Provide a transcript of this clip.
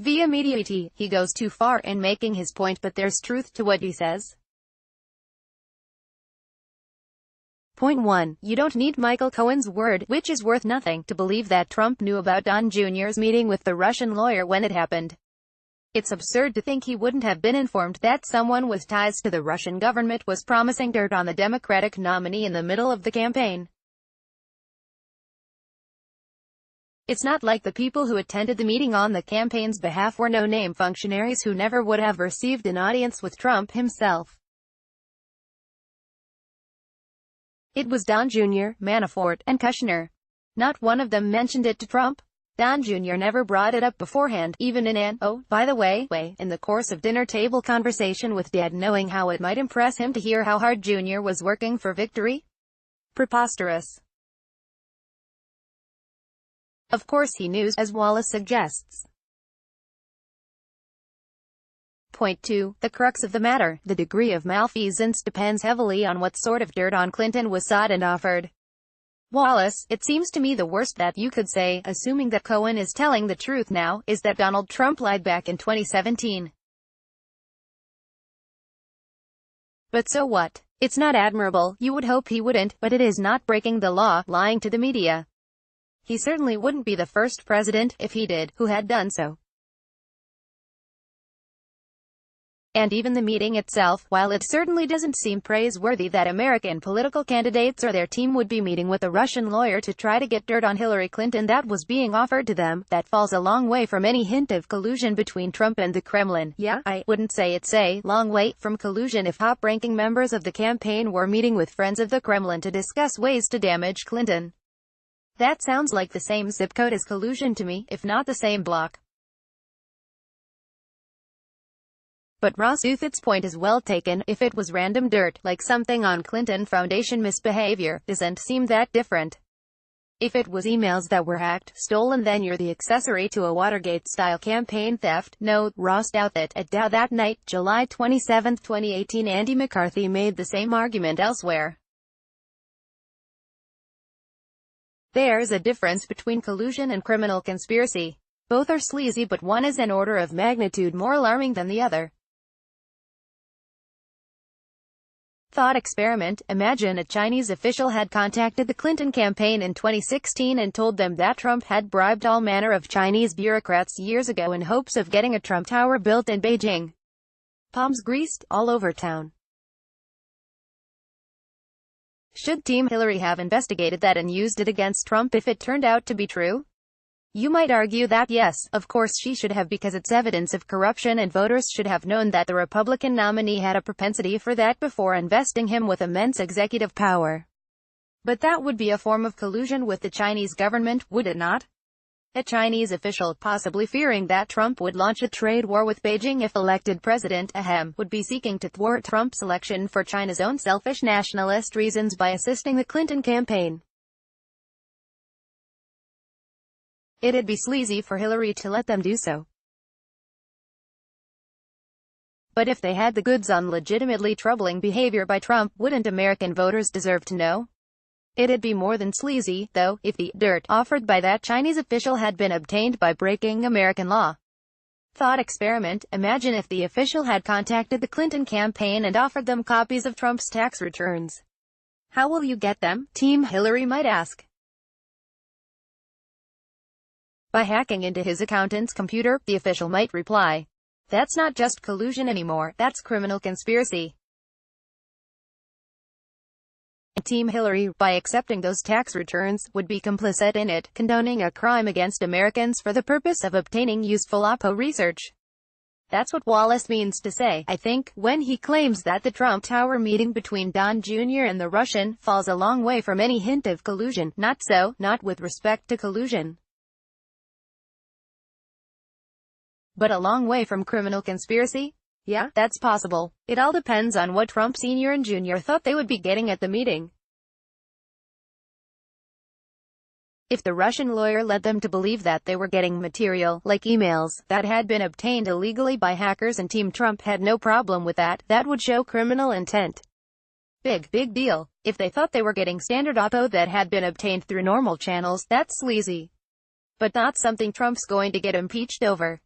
Via mediati, he goes too far in making his point, but there's truth to what he says. Point 1. You don't need Michael Cohen's word, which is worth nothing, to believe that Trump knew about Don Jr.'s meeting with the Russian lawyer when it happened. It's absurd to think he wouldn't have been informed that someone with ties to the Russian government was promising dirt on the Democratic nominee in the middle of the campaign. It's not like the people who attended the meeting on the campaign's behalf were no-name functionaries who never would have received an audience with Trump himself. It was Don Jr., Manafort, and Kushner. Not one of them mentioned it to Trump. Don Jr. never brought it up beforehand, even in an, "oh, by the way," in the course of dinner-table conversation with Dad, knowing how it might impress him to hear how hard Jr. was working for victory. Preposterous. Of course he knew, as Wallace suggests. Point 2. The crux of the matter, the degree of malfeasance, depends heavily on what sort of dirt on Clinton was sought and offered. Wallace, it seems to me the worst that you could say, assuming that Cohen is telling the truth now, is that Donald Trump lied back in 2017. But so what? It's not admirable, you would hope he wouldn't, but it is not breaking the law, lying to the media. He certainly wouldn't be the first president, if he did, who had done so. And even the meeting itself, while it certainly doesn't seem praiseworthy that American political candidates or their team would be meeting with a Russian lawyer to try to get dirt on Hillary Clinton that was being offered to them, that falls a long way from any hint of collusion between Trump and the Kremlin. Yeah, I wouldn't say it's a long way from collusion if top-ranking members of the campaign were meeting with friends of the Kremlin to discuss ways to damage Clinton. That sounds like the same zip code as collusion to me, if not the same block. But Ross Douthat's point is well taken. If it was random dirt, like something on Clinton Foundation misbehavior, doesn't seem that different. If it was emails that were hacked, stolen, then you're the accessory to a Watergate-style campaign theft. No, Ross Douthat. At Dow that night, July 27, 2018, Andy McCarthy made the same argument elsewhere. There's a difference between collusion and criminal conspiracy. Both are sleazy, but one is an order of magnitude more alarming than the other. Thought experiment. Imagine a Chinese official had contacted the Clinton campaign in 2016 and told them that Trump had bribed all manner of Chinese bureaucrats years ago in hopes of getting a Trump Tower built in Beijing. Palms greased, all over town. Should Team Hillary have investigated that and used it against Trump if it turned out to be true? You might argue that yes, of course she should have, because it's evidence of corruption and voters should have known that the Republican nominee had a propensity for that before investing him with immense executive power. But that would be a form of collusion with the Chinese government, would it not? A Chinese official, possibly fearing that Trump would launch a trade war with Beijing if elected president, would be seeking to thwart Trump's election for China's own selfish nationalist reasons by assisting the Clinton campaign. It'd be sleazy for Hillary to let them do so. But if they had the goods on legitimately troubling behavior by Trump, wouldn't American voters deserve to know? It'd be more than sleazy, though, if the dirt offered by that Chinese official had been obtained by breaking American law. Thought experiment. Imagine if the official had contacted the Clinton campaign and offered them copies of Trump's tax returns. How will you get them? Team Hillary might ask. By hacking into his accountant's computer, the official might reply. That's not just collusion anymore, that's criminal conspiracy. And Team Hillary, by accepting those tax returns, would be complicit in it, condoning a crime against Americans for the purpose of obtaining useful oppo research. That's what Wallace means to say, I think, when he claims that the Trump Tower meeting between Don Jr. and the Russian falls a long way from any hint of collusion. Not so, not with respect to collusion. But a long way from criminal conspiracy? Yeah, that's possible. It all depends on what Trump Sr. and Jr. thought they would be getting at the meeting. If the Russian lawyer led them to believe that they were getting material, like emails, that had been obtained illegally by hackers and Team Trump had no problem with that, that would show criminal intent. Big deal. If they thought they were getting standard oppo that had been obtained through normal channels, that's sleazy. But not something Trump's going to get impeached over.